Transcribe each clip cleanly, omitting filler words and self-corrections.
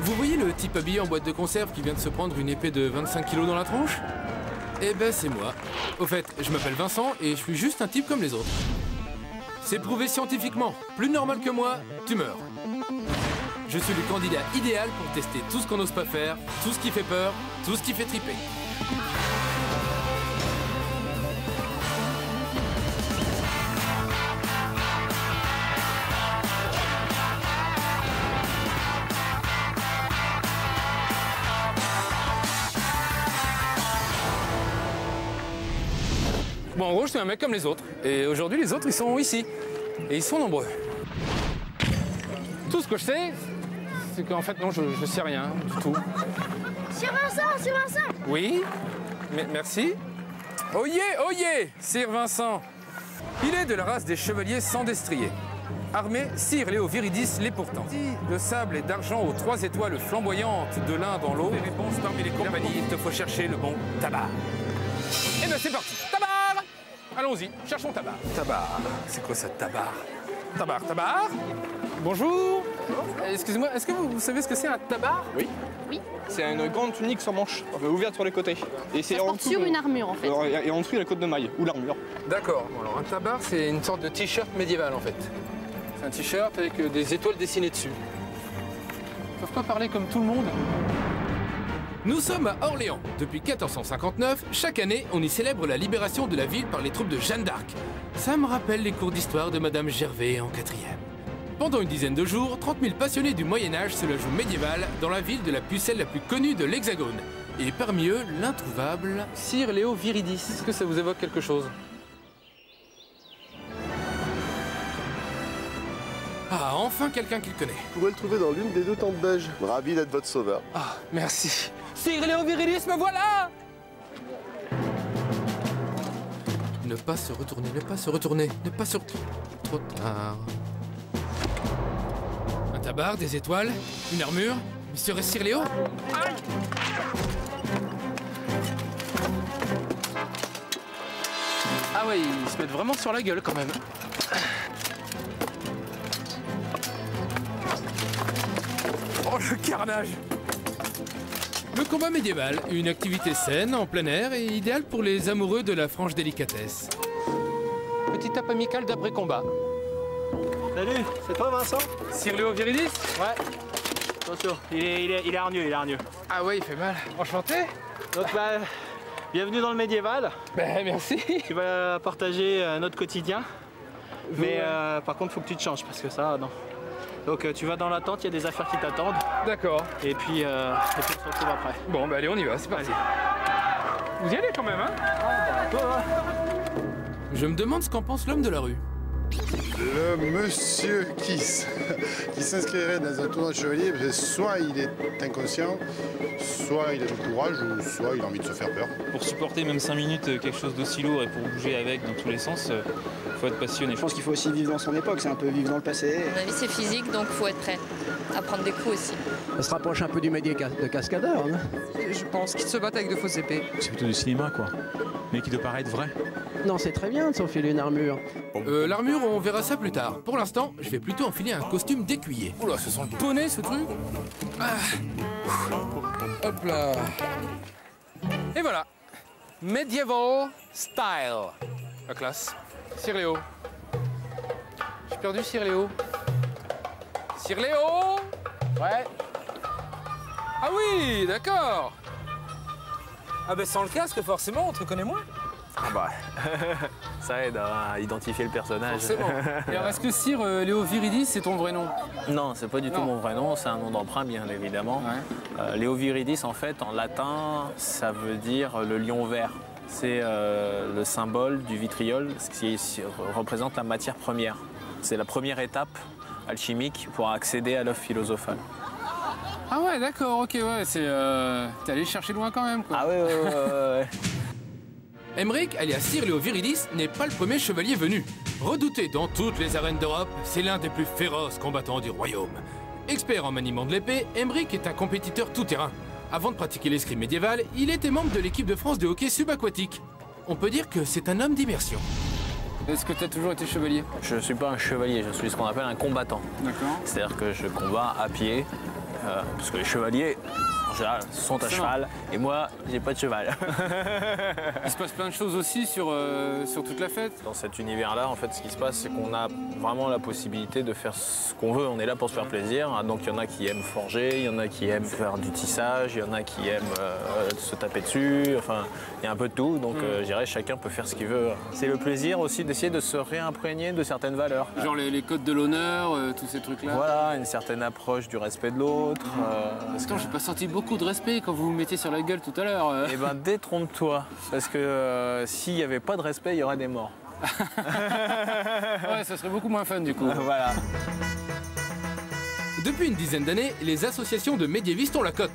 Vous voyez le type habillé en boîte de conserve qui vient de se prendre une épée de 25 kilos dans la tronche? Eh ben c'est moi. Au fait, je m'appelle Vincent et je suis juste un type comme les autres. C'est prouvé scientifiquement. Plus normal que moi, tu meurs. Je suis le candidat idéal pour tester tout ce qu'on n'ose pas faire, tout ce qui fait peur, tout ce qui fait triper. Bon, en gros, je suis un mec comme les autres. Et aujourd'hui, les autres, ils sont ici. Et ils sont nombreux. Tout ce que je sais, c'est qu'en fait, non, je sais rien du tout. Sir Vincent, Sir Vincent! Oui, merci. Oyez, oyez, Sir Vincent. Il est de la race des chevaliers sans destrier. Armé Sir Léo Viridis l'Épourtant. De sable et d'argent aux 3 étoiles flamboyantes de l'un dans l'eau. Les réponses parmi les compagnies, il te faut chercher le bon tabac. Eh ben c'est parti, tabac! Allons-y, cherchons tabac. Tabac, c'est quoi ça, tabac? Tabac, tabac. Bonjour. Excusez-moi, est-ce que vous savez ce que c'est un tabac? Oui. Oui. C'est une grande tunique sans manche, ouverte sur les côtés. Et c'est Ça se porte sur une armure en fait. Et en dessous, il y a la côte de maille, ou l'armure. D'accord. Bon, alors un tabac, c'est une sorte de t-shirt médiéval en fait. C'est un t-shirt avec des étoiles dessinées dessus. Ils peuvent pas parler comme tout le monde. Nous sommes à Orléans. Depuis 1459, chaque année, on y célèbre la libération de la ville par les troupes de Jeanne d'Arc. Ça me rappelle les cours d'histoire de Madame Gervais en 4e. Pendant une dizaine de jours, 30 000 passionnés du Moyen-Âge se la jouent médiévale dans la ville de la pucelle la plus connue de l'Hexagone. Et parmi eux, l'introuvable Sir Léo Viridis. Est-ce que ça vous évoque quelque chose? Ah, enfin quelqu'un qui le connaît. Vous pourrez le trouver dans l'une des 2 tentes beiges. Ravi d'être votre sauveur. Ah, merci. Sir Léo Viridis, me voilà! Ne pas se retourner, ne pas se retourner, ne pas se retourner. Trop tard. Un tabard, des étoiles, une armure. Monsieur Sir Léo? Aïe! Ah ouais, ils se mettent vraiment sur la gueule quand même. Oh, le carnage! Le combat médiéval, une activité saine, en plein air et idéale pour les amoureux de la franche délicatesse. Petite tape amicale d'après-combat. Salut, c'est toi Vincent? Sir Léo Viridis? Ouais. Attention, il est hargneux, il est hargneux. Ah ouais, il fait mal. Enchanté? Donc bah, bienvenue dans le médiéval. Ben merci. Tu vas partager notre quotidien. Mais par contre, faut que tu te changes parce que ça, non. Donc tu vas dans la tente, il y a des affaires qui t'attendent. D'accord. Et puis on se retrouve après. Bon, bah allez, on y va, c'est parti. Vous y allez quand même, hein? Je me demande ce qu'en pense l'homme de la rue. Le monsieur qui s'inscrirait dans un tournoi de chevalier, soit il est inconscient, soit il a du courage, ou soit il a envie de se faire peur. Pour supporter même 5 minutes quelque chose d'aussi lourd et pour bouger avec dans tous les sens, il faut être passionné. Je pense qu'il faut aussi vivre dans son époque, c'est un peu vivre dans le passé. À mon avis, c'est physique, donc il faut être prêt à prendre des coups aussi. Ça se rapproche un peu du métier de cascadeur. Hein. Je pense qu'ils se battent avec de fausses épées. C'est plutôt du cinéma, quoi. Mais qui doit paraître vrai. Non, c'est très bien de s'enfiler une armure. L'armure, on verra ça plus tard. Pour l'instant, je vais plutôt enfiler un costume d'écuyer. Oula, ça sent le poney, ce truc. Ah. Hop là. Et voilà. Medieval style. La classe. Sir Léo. J'ai perdu Sir Léo. Sir Léo. Ouais. Ah oui, d'accord. Ah ben sans le casque, forcément, on te reconnaît moins. Ah bah, ça aide à identifier le personnage. Forcément. Et alors, est-ce que Sir Léo Viridis, c'est ton vrai nom? Non, c'est pas du tout mon vrai nom, c'est un nom d'emprunt, bien évidemment. Ouais. Léo Viridis, en fait, en latin, ça veut dire le lion vert. C'est le symbole du vitriol, ce qui représente la matière première. C'est la première étape alchimique pour accéder à l'œuf philosophal. Ah ouais, d'accord, ok, ouais, c'est... T'es allé chercher loin quand même, quoi. Ah ouais. Aymeric, alias Sir Léo Viridis, n'est pas le premier chevalier venu. Redouté dans toutes les arènes d'Europe, c'est l'un des plus féroces combattants du royaume. Expert en maniement de l'épée, Aymeric est un compétiteur tout-terrain. Avant de pratiquer l'escrime médiéval, il était membre de l'équipe de France de hockey subaquatique. On peut dire que c'est un homme d'immersion. Est-ce que tu as toujours été chevalier? Je ne suis pas un chevalier, je suis ce qu'on appelle un combattant. D'accord. C'est-à-dire que je combats à pied, parce que les chevaliers, en général, sont à cheval, et moi, j'ai pas de cheval. Il se passe plein de choses aussi sur toute la fête. Dans cet univers-là, en fait, ce qui se passe, c'est qu'on a vraiment la possibilité de faire ce qu'on veut. On est là pour se faire plaisir. Donc, il y en a qui aiment forger, il y en a qui aiment faire du tissage, il y en a qui aiment se taper dessus. Enfin, il y a un peu de tout. Donc, je dirais, chacun peut faire ce qu'il veut. C'est le plaisir aussi d'essayer de se réimprégner de certaines valeurs. Genre les codes de l'honneur, tous ces trucs-là. Voilà, une certaine approche du respect de l'autre. Attends, j'ai pas senti beaucoup de respect quand vous vous mettiez sur la gueule tout à l'heure. Eh ben, détrompe-toi. Parce que s'il n'y avait pas de respect, il y aurait des morts. Ouais, ça serait beaucoup moins fun du coup. Voilà. Depuis une dizaine d'années, les associations de médiévistes ont la cote.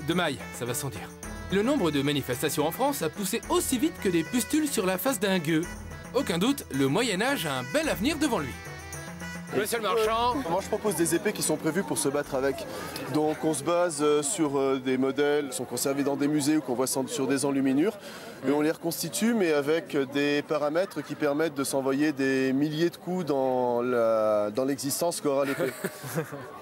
De maille, ça va sans dire. Le nombre de manifestations en France a poussé aussi vite que des pustules sur la face d'un gueux. Aucun doute, le Moyen-Âge a un bel avenir devant lui. Monsieur le marchand. Moi je propose des épées qui sont prévues pour se battre avec. Donc on se base sur des modèles qui sont conservés dans des musées ou qu'on voit sur des enluminures. Et on les reconstitue mais avec des paramètres qui permettent de s'envoyer des milliers de coups dans l'existence qu'aura l'épée.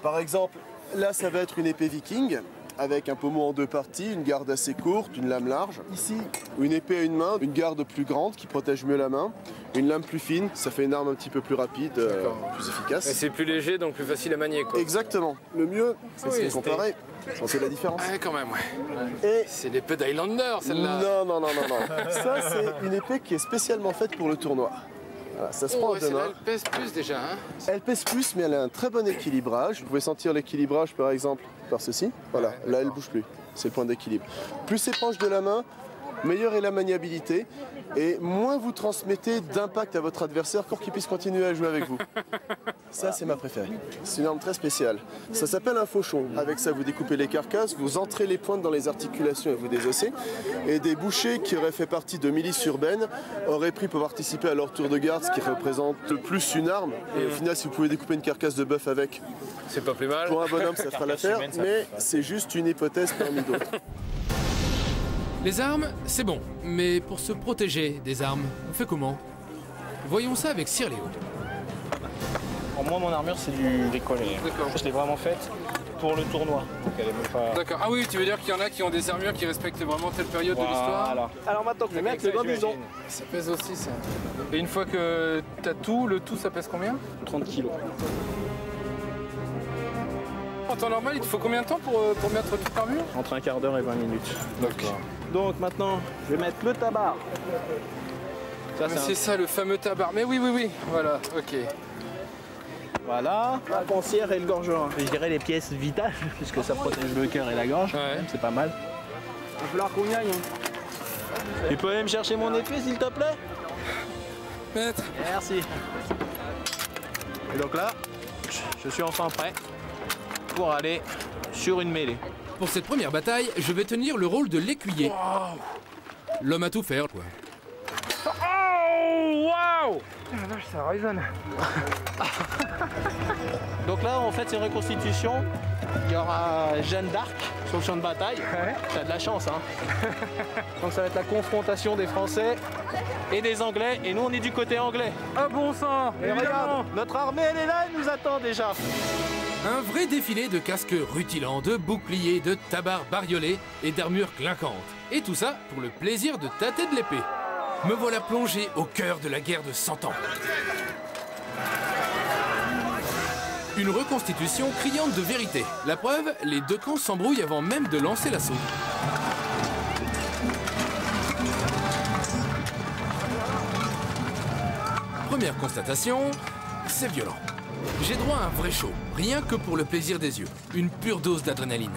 Par exemple, là ça va être une épée viking, avec un pommeau en deux parties, une garde assez courte, une lame large. Ici, une épée à une main, une garde plus grande qui protège mieux la main, une lame plus fine, ça fait une arme un petit peu plus rapide, plus efficace. Et c'est plus léger, donc plus facile à manier, quoi. Exactement. Le mieux, c'est comparer. C'est la différence. Ouais, quand même, ouais. Et c'est l'épée d'Highlander, celle-là. Non. Ça, c'est une épée qui est spécialement faite pour le tournoi. Voilà, ça se prend à deux mains. Elle pèse plus déjà, hein. Elle pèse plus, mais elle a un très bon équilibrage. Vous pouvez sentir l'équilibrage, par exemple, par ceci. Voilà, là, elle ne bouge plus. C'est le point d'équilibre. Plus c'est proche de la main, meilleure est la maniabilité. Et moins vous transmettez d'impact à votre adversaire pour qu'il puisse continuer à jouer avec vous. Ça, c'est ma préférée. C'est une arme très spéciale. Ça s'appelle un fauchon. Avec ça, vous découpez les carcasses, vous entrez les pointes dans les articulations et vous désossez. Et des bouchers qui auraient fait partie de milices urbaines auraient pris pour participer à leur tour de garde, ce qui représente plus une arme. Et au final, si vous pouvez découper une carcasse de bœuf avec, c'est pas plus mal. Pour un bonhomme, ça fera l'affaire, mais c'est juste une hypothèse parmi d'autres. Les armes, c'est bon, mais pour se protéger des armes, on fait comment? Voyons ça avec Sir Léo. Pour moi, mon armure, c'est du décollé. D'accord. Je l'ai vraiment faite pour le tournoi. Donc elle est même pas... D'accord. Ah oui, tu veux dire qu'il y en a qui ont des armures qui respectent vraiment telle période de l'histoire? Alors maintenant que le mec, le bambouson. Ça pèse aussi, ça. Et une fois que t'as tout, le tout, ça pèse combien? 30 kilos. En temps normal, il te faut combien de temps pour mettre toute l'armure? Entre un quart d'heure et 20 minutes. D'accord. Donc maintenant, je vais mettre le tabac. C'est ça, le fameux tabac. Mais oui, voilà, ok. Voilà, la pensière et le gorgerin. Je dirais les pièces vitales, puisque ça protège le cœur et la gorge. Ouais. C'est pas mal. Il va falloir qu'on y aille. Tu peux aller me chercher mon épée, s'il te plaît? Maître. Merci. Et donc là, je suis enfin prêt pour aller sur une mêlée. Pour cette première bataille, je vais tenir le rôle de l'écuyer. Wow. L'homme à tout faire, quoi. Oh, waouh! La vache, ça résonne. Donc là, en fait, c'est une reconstitution. Il y aura Jeanne d'Arc sur le champ de bataille. Ouais. T'as de la chance, hein. Donc ça va être la confrontation des Français et des Anglais. Et nous, on est du côté anglais. Ah bon sang! Et regarde, notre armée, elle est là, elle nous attend déjà. Un vrai défilé de casques rutilants, de boucliers, de tabards bariolés et d'armures clinquantes. Et tout ça pour le plaisir de tâter de l'épée. Me voilà plongé au cœur de la guerre de 100 ans. Une reconstitution criante de vérité. La preuve, les deux camps s'embrouillent avant même de lancer l'assaut. Première constatation, c'est violent. J'ai droit à un vrai show, rien que pour le plaisir des yeux. Une pure dose d'adrénaline.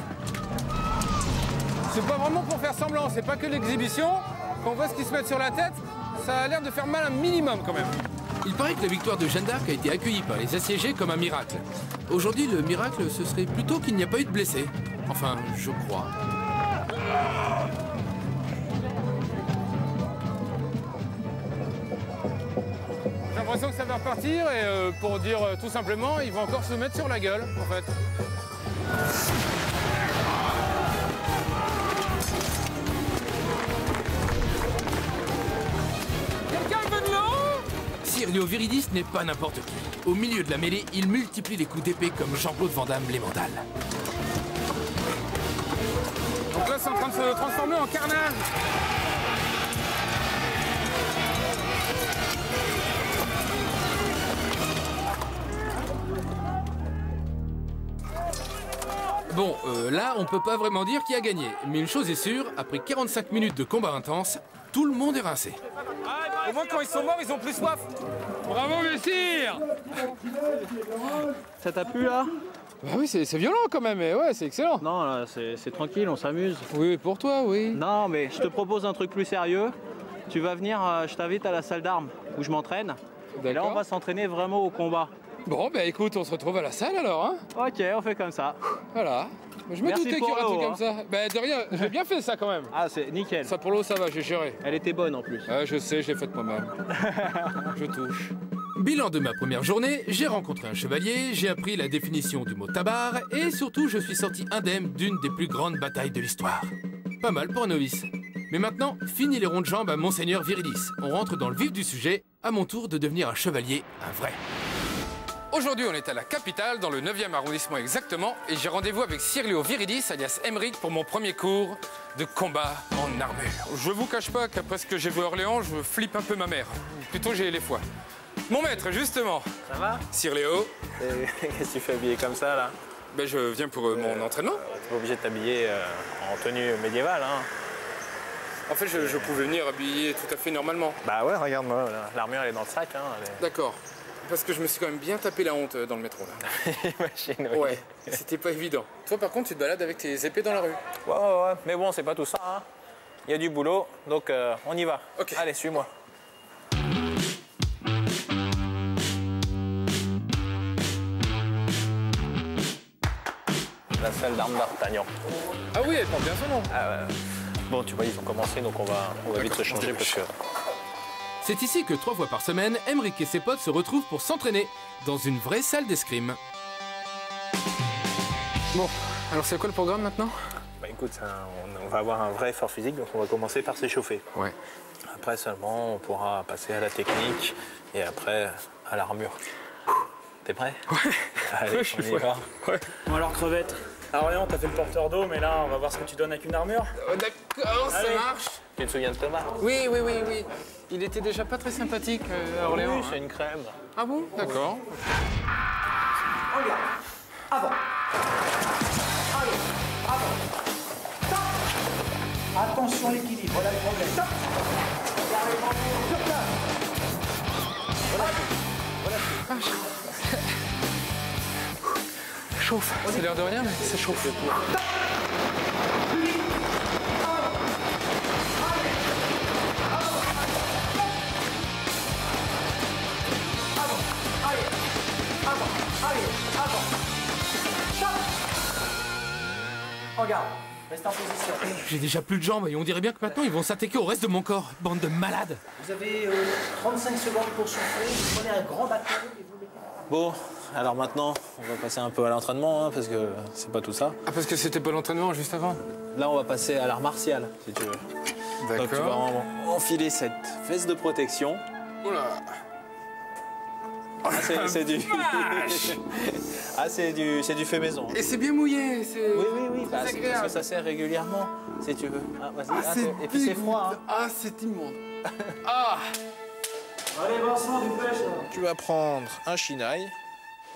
C'est pas vraiment pour faire semblant, c'est pas que l'exhibition. Quand on voit ce qu'ils se mettent sur la tête, ça a l'air de faire mal un minimum quand même. Il paraît que la victoire de Jeanne d'Arc a été accueillie par les assiégés comme un miracle. Aujourd'hui, le miracle, ce serait plutôt qu'il n'y a pas eu de blessés. Enfin, je crois. J'ai l'impression que ça va repartir et pour dire tout simplement, ils vont encore se mettre sur la gueule, en fait. Sir Léo Viridis n'est pas n'importe qui. Au milieu de la mêlée, il multiplie les coups d'épée comme Jean-Claude Van Damme l'Emmental. Là, c'est en train de se transformer en carnage. Bon, là, on peut pas vraiment dire qui a gagné. Mais une chose est sûre, après 45 minutes de combat intense, tout le monde est rincé. Au moins, quand ils sont morts, ils ont plus soif. Bravo, messire! Ça t'a plu là? Bah oui, c'est violent quand même, mais ouais, c'est excellent. Non, là, c'est tranquille, on s'amuse. Oui, pour toi, oui. Non, mais je te propose un truc plus sérieux. Tu vas venir, je t'invite à la salle d'armes où je m'entraîne. Et là, on va s'entraîner vraiment au combat. Bon, bah écoute, on se retrouve à la salle alors, hein? Ok, on fait comme ça. Voilà. Je me doutais qu'il y aurait un truc comme ça. Bah de rien, j'ai bien fait ça quand même. Ah, c'est nickel. Ça pour l'eau, ça va, j'ai géré. Elle était bonne en plus. Je sais, je l'ai faite moi-même. Je touche. Bilan de ma première journée, j'ai rencontré un chevalier, j'ai appris la définition du mot tabar et surtout je suis sorti indemne d'une des plus grandes batailles de l'histoire. Pas mal pour un novice. Mais maintenant, fini les ronds de jambes à Monseigneur Viridis. On rentre dans le vif du sujet, à mon tour de devenir un chevalier, un vrai. Aujourd'hui, on est à la capitale, dans le 9e arrondissement exactement, et j'ai rendez-vous avec Sirléo Viridis, alias Aymeric, pour mon premier cours de combat en armure. Je vous cache pas qu'après ce que j'ai vu à Orléans, je flippe un peu ma mère. Plutôt, j'ai les foies. Mon maître, justement. Ça va? Sirléo. Qu'est-ce que tu fais habillé comme ça, là? Ben, je viens pour mon entraînement. T'es pas obligé de t'habiller en tenue médiévale, hein? En fait, je pouvais venir habillé tout à fait normalement. Bah ouais, regarde-moi, l'armure, elle est dans le sac, hein. D'accord. Parce que je me suis quand même bien tapé la honte dans le métro, là. Imagine, oui. Ouais, c'était pas évident. Toi, par contre, tu te balades avec tes épées dans la rue. Ouais. Mais bon, c'est pas tout ça, hein. Il y a du boulot, donc on y va. Ok. Allez, suis-moi. La salle d'armes d'Artagnan. Ah oui, elle porte bien son nom. Ah ouais. Bon, tu vois, ils ont commencé, donc on va vite se changer parce que... C'est ici que 3 fois par semaine, Aymeric et ses potes se retrouvent pour s'entraîner dans une vraie salle d'escrime. Bon, alors c'est quoi le programme maintenant? Bah écoute, on va avoir un vrai effort physique, donc on va commencer par s'échauffer. Ouais. Après seulement, on pourra passer à la technique et après à l'armure. T'es prêt? Ouais. Allez, on y va. Ouais. Bon alors crevette, à Orléans t'as fait le porteur d'eau, mais là on va voir ce que tu donnes avec une armure. D'accord, ça marche. Tu te souviens de Thomas? Oui. Il était déjà pas très sympathique à Orléans. Oui, c'est une crème. Ah bon? D'accord. Regarde, avant. Allez, avant. Stop. Attention l'équilibre, voilà le problème. Stop. Regardez les bambous sur place. Voilà. Chauffe. C'est l'air de rien, mais ça chauffe. Stop. Regarde, reste en position. J'ai déjà plus de jambes et on dirait bien que maintenant ils vont s'attaquer au reste de mon corps. Bande de malades. Vous avez 35 secondes pour souffler, vous prenez un grand bâton et vous mettez... Bon, alors maintenant, on va passer un peu à l'entraînement, hein, parce que c'est pas tout ça. Ah, parce que c'était pas l'entraînement juste avant? Là, on va passer à l'art martial, si tu veux. D'accord. Donc tu vas enfiler cette veste de protection. Oula. Ah, c'est du... ah, c'est du fait maison. Et c'est bien mouillé, c'est... Oui, bah, c'est parce que ça sert régulièrement, si tu veux. Ah, vas-y, et puis c'est froid. Hein. Ah, c'est immonde. Ah. Allez, Vincent, du pêche, là. Tu vas prendre un shinai.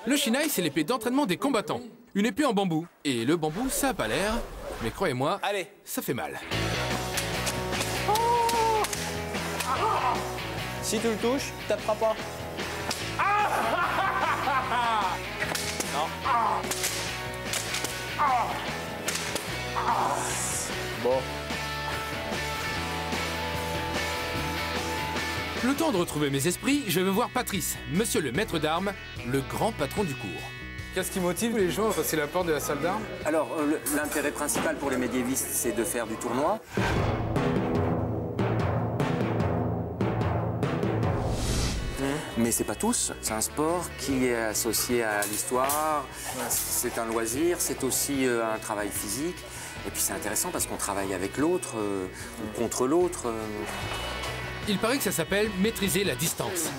Le shinai, c'est l'épée d'entraînement des combattants. Une épée en bambou. Et le bambou, ça a pas l'air. Mais croyez-moi, allez, ça fait mal. Si tu le touches, tu taperas pas. Non. Bon. Le temps de retrouver mes esprits, je vais voir Patrice, monsieur le maître d'armes, le grand patron du cours. Qu'est-ce qui motive les gens à passer la porte de la salle d'armes? Alors, l'intérêt principal pour les médiévistes, c'est de faire du tournoi. Mais c'est pas tous. C'est un sport qui est associé à l'histoire, c'est un loisir, c'est aussi un travail physique. Et puis c'est intéressant parce qu'on travaille avec l'autre, contre l'autre. Il paraît que ça s'appelle maîtriser la distance.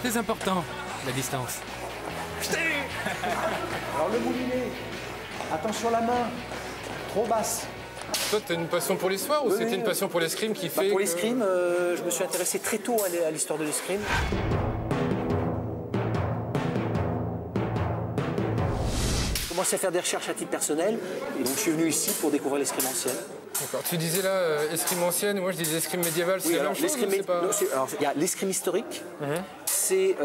Très important, la distance. Alors le moulinet, attention la main, trop basse. Toi, tu as une passion pour l'histoire ou c'était une passion pour l'escrime qui fait Pour l'escrime, je me suis intéressé très tôt à l'histoire de l'escrime. J'ai commencé à faire des recherches à titre personnel et donc je suis venu ici pour découvrir l'escrime ancienne. D'accord. Tu disais là escrime ancienne, moi je disais escrime médiévale, c'est la même chose ou c'est pas... Alors, il y a l'escrime historique, c'est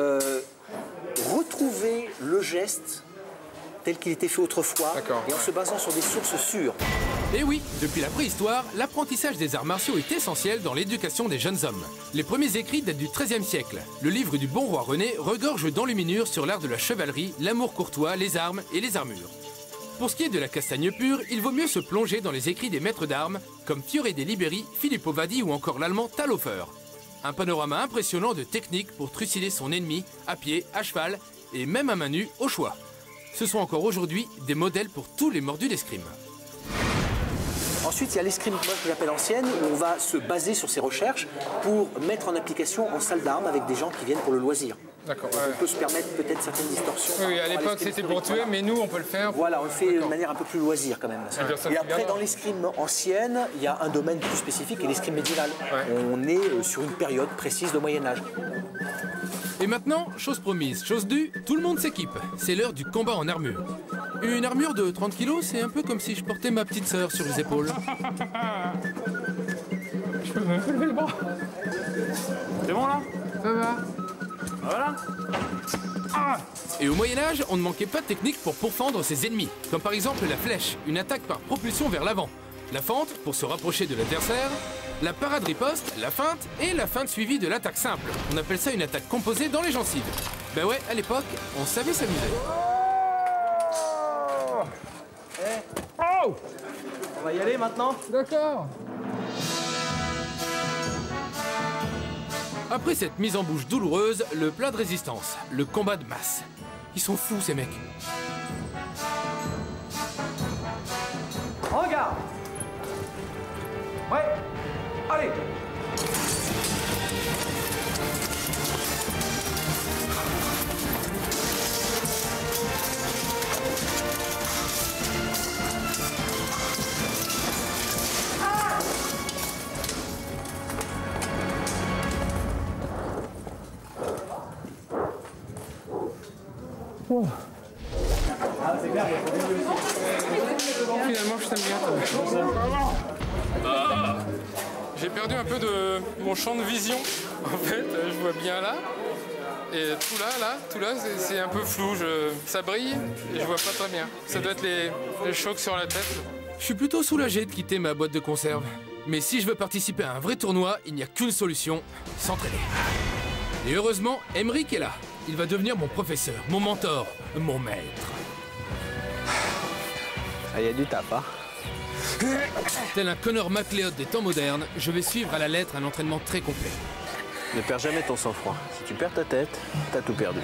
retrouver le geste tel qu'il était fait autrefois et en se basant sur des sources sûres. Et oui, depuis la préhistoire, l'apprentissage des arts martiaux est essentiel dans l'éducation des jeunes hommes. Les premiers écrits datent du XIIIe siècle. Le livre du bon roi René regorge d'enluminures sur l'art de la chevalerie, l'amour courtois, les armes et les armures. Pour ce qui est de la castagne pure, il vaut mieux se plonger dans les écrits des maîtres d'armes, comme Fiore de Liberi, Filippo Vadi ou encore l'allemand Talhofer. Un panorama impressionnant de techniques pour trucider son ennemi, à pied, à cheval et même à main nue, au choix. Ce sont encore aujourd'hui des modèles pour tous les mordus d'escrime. Ensuite, il y a l'escrime que j'appelle ancienne, où on va se baser sur ces recherches pour mettre en application en salle d'armes avec des gens qui viennent pour le loisir. D'accord. On peut se permettre peut-être certaines distorsions. Oui, à l'époque c'était pour tuer, mais nous on peut le faire. Voilà, on le fait de manière un peu plus loisir quand même. Et après, dans l'escrime ancienne, il y a un domaine plus spécifique qui est l'escrime médiéval. On est sur une période précise de Moyen-Âge. Et maintenant, chose promise, chose due, tout le monde s'équipe. C'est l'heure du combat en armure. Une armure de 30 kilos, c'est un peu comme si je portais ma petite sœur sur les épaules. Je peux même lever le bras. C'est bon là? Ça va. Voilà. Et au Moyen-Âge, on ne manquait pas de techniques pour pourfendre ses ennemis, comme par exemple la flèche, une attaque par propulsion vers l'avant, la fente pour se rapprocher de l'adversaire, la parade riposte, la feinte et la feinte suivie de l'attaque simple. On appelle ça une attaque composée dans les gencives. Ben ouais, à l'époque, on savait s'amuser. Oh, on va y aller maintenant? D'accord. Après cette mise en bouche douloureuse, le plat de résistance, le combat de masse. Ils sont fous ces mecs. Regarde. Ouais. Allez. Oh. Finalement, je t'aime bien. J'ai perdu un peu de mon champ de vision. En fait, je vois bien là. Et tout là, c'est un peu flou. Ça brille et je vois pas très bien. Ça doit être les chocs sur la tête. Je suis plutôt soulagé de quitter ma boîte de conserve. Mais si je veux participer à un vrai tournoi, il n'y a qu'une solution, s'entraîner. Et heureusement, Emeric est là. Il va devenir mon professeur, mon mentor, mon maître. Ça y est, du tap, hein? Tel un Conor McLeod des temps modernes, je vais suivre à la lettre un entraînement très complet. Ne perds jamais ton sang-froid. Si tu perds ta tête, t'as tout perdu.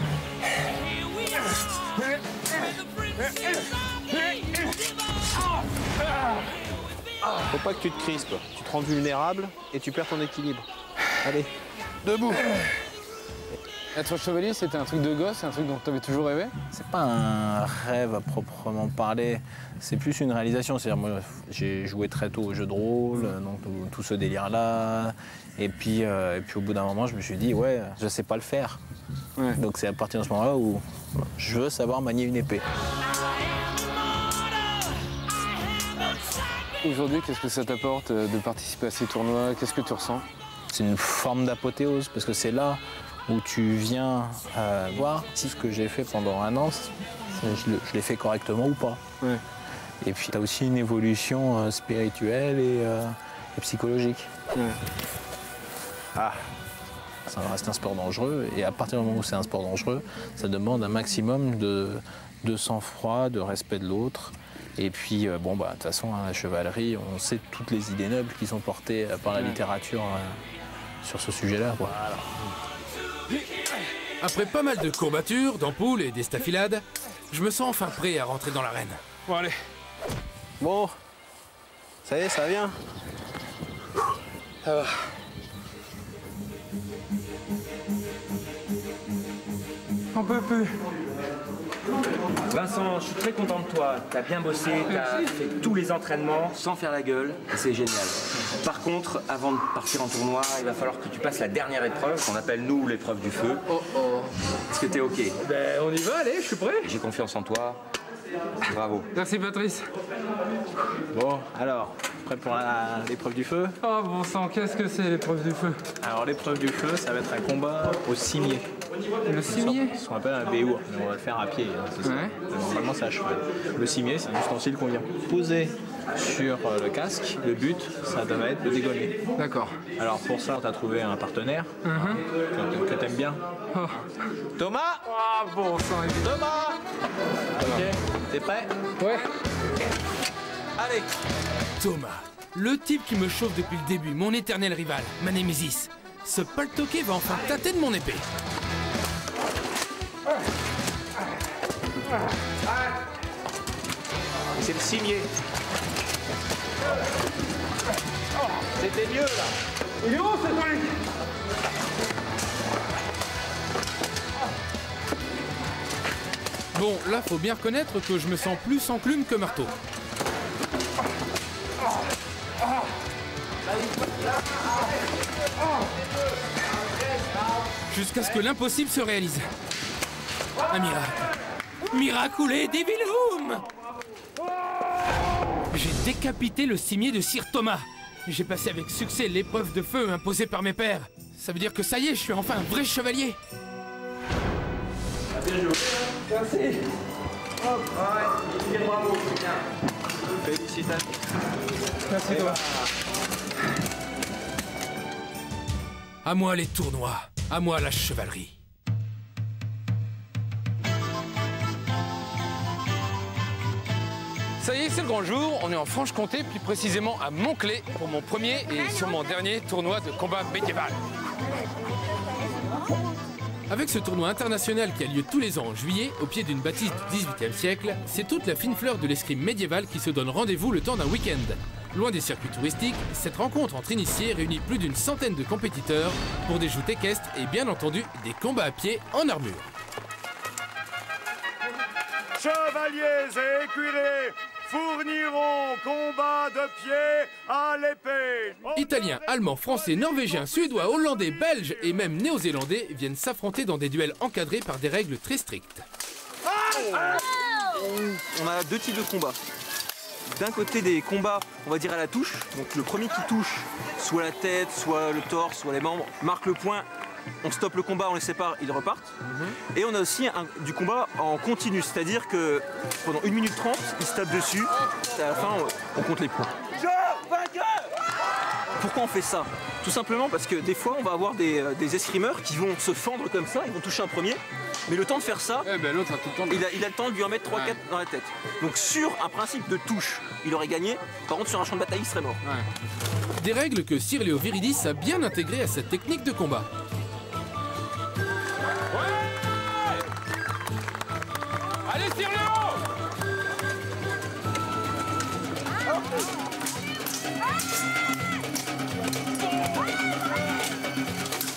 Faut pas que tu te crispes. Tu te rends vulnérable et tu perds ton équilibre. Allez, debout. Être chevalier, c'était un truc de gosse, un truc dont tu avais toujours rêvé? C'est pas un rêve à proprement parler, c'est plus une réalisation. C'est-à-dire, moi, j'ai joué très tôt aux jeux de rôle, donc tout ce délire-là. Et puis au bout d'un moment, je me suis dit, ouais, je sais pas le faire. Ouais. Donc c'est à partir de ce moment-là où je veux savoir manier une épée. Aujourd'hui, qu'est-ce que ça t'apporte de participer à ces tournois? Qu'est-ce que tu ressens? C'est une forme d'apothéose, parce que c'est là où tu viens voir si ce que j'ai fait pendant un an, je l'ai fait correctement ou pas. Ouais. Et puis tu as aussi une évolution spirituelle et psychologique. Ouais. Ah, ça reste un sport dangereux, et à partir du moment où c'est un sport dangereux, ça demande un maximum de sang-froid, de respect de l'autre. Et puis, bon, bah, de toute façon, hein, la chevalerie, on sait toutes les idées nobles qui sont portées par la littérature sur ce sujet-là. Voilà. Après pas mal de courbatures, d'ampoules et d'estafilades, je me sens enfin prêt à rentrer dans l'arène. Bon, allez. Bon, ça y est, ça vient. Ça va. On peut plus. Vincent, je suis très content de toi. T'as bien bossé, t'as fait tous les entraînements sans faire la gueule, et c'est génial. Par contre, avant de partir en tournoi, il va falloir que tu passes la dernière épreuve, qu'on appelle nous l'épreuve du feu. Oh oh. Est-ce que t'es ok? Ben on y va, allez, je suis prêt. J'ai confiance en toi. Bravo. Merci Patrice. Bon, alors, prêt pour l'épreuve du feu? Oh bon sang, qu'est-ce que c'est l'épreuve du feu? Alors l'épreuve du feu, ça va être un combat au cimier. Le cimier? Ce qu'on appelle un béour, mais on va le faire à pied, hein, c'est ça. Normalement c'est à cheval. Le cimier, c'est un ustensile qu'on vient poser sur le casque. Le but, ça va être de dégommer. D'accord. Alors pour ça, tu as trouvé un partenaire que t'aimes bien. Oh. Thomas! Ah bon sang, évidemment. Thomas! Ok, t'es prêt? Ouais. Allez! Thomas, le type qui me chauffe depuis le début, mon éternel rival, ma némésis. Ce paltoqué va enfin tâter de mon épée. C'est le cimier. C'était mieux là. Il est où ce truc? Bon, là, faut bien reconnaître que je me sens plus enclume que marteau. Jusqu'à ce que l'impossible se réalise. Un miracle. Miraculé Devilum! J'ai décapité le cimier de Sir Thomas. J'ai passé avec succès l'épreuve de feu imposée par mes pères. Ça veut dire que ça y est, je suis enfin un vrai chevalier. Bien joué. Merci. Hop, ouais, bravo, c'est bien. Félicitations. Merci Thomas. À moi les tournois, à moi la chevalerie. Ça y est, c'est le grand jour. On est en Franche-Comté, plus précisément à Montclé, pour mon premier et sûrement dernier tournoi de combat médiéval. Avec ce tournoi international qui a lieu tous les ans en juillet, au pied d'une bâtisse du XVIIIe siècle, c'est toute la fine fleur de l'escrime médiévale qui se donne rendez-vous le temps d'un week-end. Loin des circuits touristiques, cette rencontre entre initiés réunit plus d'une centaine de compétiteurs pour des joutes équestres et bien entendu des combats à pied en armure. Chevaliers et écuyers fourniront combat de pied à l'épée. Italiens, Allemands, Français, Norvégiens, Suédois, Hollandais, Belges et même Néo-Zélandais viennent s'affronter dans des duels encadrés par des règles très strictes. On a deux types de combats. D'un côté des combats, on va dire à la touche. Donc le premier qui touche, soit la tête, soit le torse, soit les membres, marque le point. On stoppe le combat, on les sépare, ils repartent. Et on a aussi du combat en continu, c'est-à-dire que pendant 1 minute 30, ils se tapent dessus. Et à la fin, on compte les points. Pourquoi on fait ça? Tout simplement parce que des fois, on va avoir des escrimeurs qui vont se fendre comme ça, ils vont toucher un premier. Mais le temps de faire ça, l'autre a tout le temps il a le temps de lui en mettre 3-4 dans la tête. Donc sur un principe de touche, il aurait gagné. Par contre, sur un champ de bataille, il serait mort. Des règles que Sir Léo Viridis a bien intégrées à cette technique de combat. Allez, Sir Léo!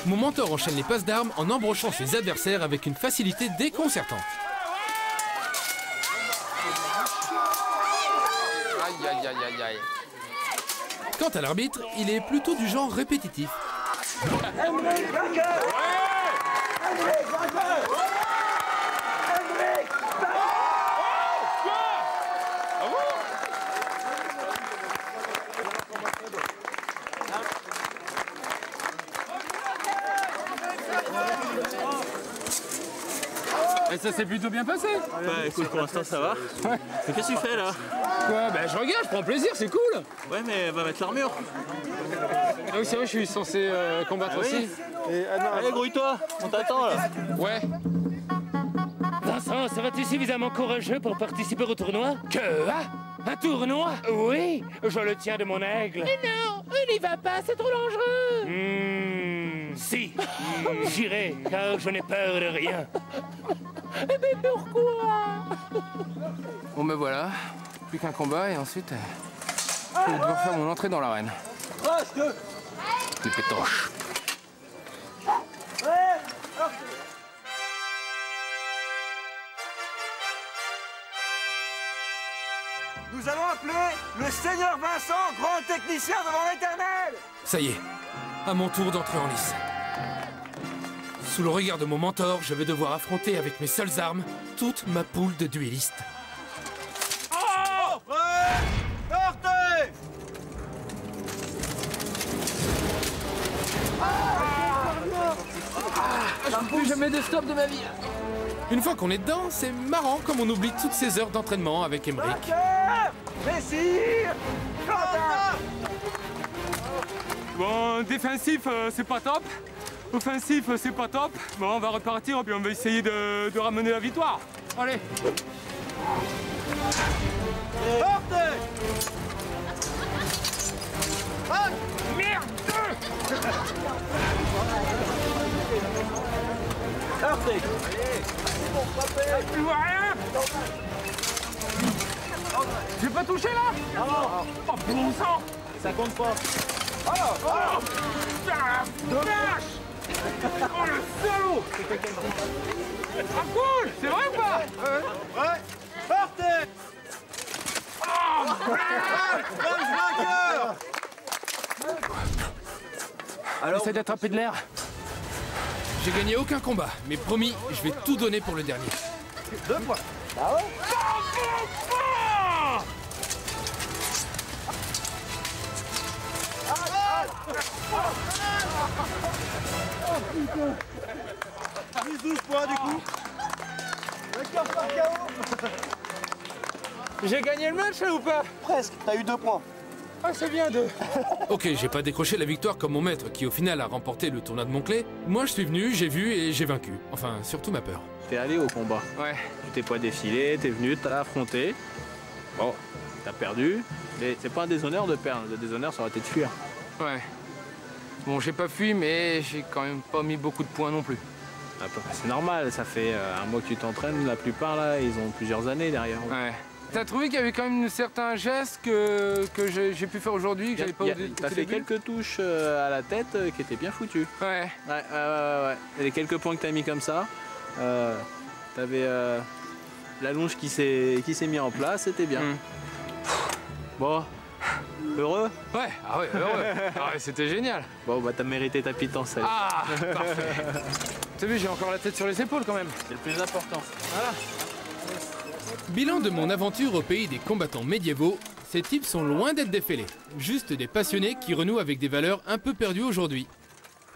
Mon mentor enchaîne les passes d'armes en embrochant ses adversaires avec une facilité déconcertante. Aïe, aïe, aïe, aïe, aïe. Quant à l'arbitre, il est plutôt du genre répétitif. Et ça s'est plutôt bien passé. Bah écoute, pour l'instant ça va. Ouais. Mais qu'est-ce que tu fais là? Quoi? Bah je regarde, je prends plaisir, c'est cool. Ouais, mais va mettre l'armure. Ah oui, c'est vrai, je suis censé combattre aussi. Allez, grouille-toi, on t'attend là. Ouais. Vincent, seras-tu suffisamment courageux pour participer au tournoi? Que? Ah, un tournoi? Oui, je le tiens de mon aigle. Mais non, on n'y va pas, c'est trop dangereux. Si, j'irai, car je n'ai peur de rien. Mais pourquoi? Bon ben voilà, plus qu'un combat et ensuite je vais devoir faire mon entrée dans l'arène. Les pétoches. nous allons appeler le Seigneur Vincent, grand technicien devant l'Éternel. Ça y est, à mon tour d'entrer en lice. Sous le regard de mon mentor, je vais devoir affronter avec mes seules armes toute ma poule de duellistes. Oh, sortez! Plus jamais de stop de ma vie. Une fois qu'on est dedans, c'est marrant comme on oublie toutes ces heures d'entraînement avec Emmerich. Messire! Bon, défensif, c'est pas top. Offensif, c'est pas top. Bon, on va repartir et puis on va essayer de ramener la victoire. Allez. Sortez! Ah, merde! Sortez! Tu vois rien? J'ai pas touché là? Non! Oh, bon sang! Ça compte pas. Oh! Oh! Putain, vache! Oh le salaud! Ah cool! C'est vrai ou pas? Ouais! Sortez! Oh! Alors, essaie d'attraper de l'air. J'ai gagné aucun combat, mais promis, je vais tout donner pour le dernier. 2 points. Ah ouais? Oh putain! 12 points du coup. D'accord par KO. J'ai gagné le match là ou pas? Presque, t'as eu 2 points. Ah c'est bien 2. Ok, j'ai pas décroché la victoire comme mon maître qui au final a remporté le tournoi de Montclé. Moi je suis venu, j'ai vu et j'ai vaincu. Enfin, surtout ma peur. T'es allé au combat. Ouais. Tu t'es pas défilé, t'es venu, t'as affronté. Bon, t'as perdu. Mais c'est pas un déshonneur de perdre. Le déshonneur, ça aurait été de fuir. Ouais. Bon, j'ai pas fui, mais j'ai quand même pas mis beaucoup de points non plus. Ah, c'est normal, ça fait un mois que tu t'entraînes. La plupart, là, ils ont plusieurs années derrière. Ouais. T'as trouvé qu'il y avait quand même certains gestes que j'ai pu faire aujourd'hui, que j'avais pas au début? T'as fait quelques touches à la tête qui étaient bien foutues. Ouais. Ouais. Et les quelques points que t'as mis comme ça, t'avais la longe qui s'est mis en place, c'était bien. Bon, heureux? Ouais, ah ouais, heureux. Ah ouais, c'était génial. Bon, bah t'as mérité ta pitance. Ah, parfait. T'as vu, j'ai encore la tête sur les épaules quand même. C'est le plus important. Voilà. Bilan de mon aventure au pays des combattants médiévaux, ces types sont loin d'être des fêlés, juste des passionnés qui renouent avec des valeurs un peu perdues aujourd'hui.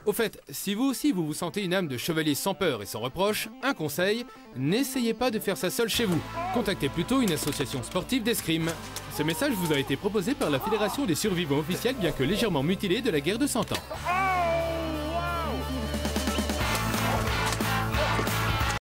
Au fait, si vous aussi vous sentez une âme de chevalier sans peur et sans reproche, un conseil, n'essayez pas de faire ça seul chez vous. Contactez plutôt une association sportive d'escrime. Ce message vous a été proposé par la Fédération des survivants officiels bien que légèrement mutilés de la guerre de 100 ans.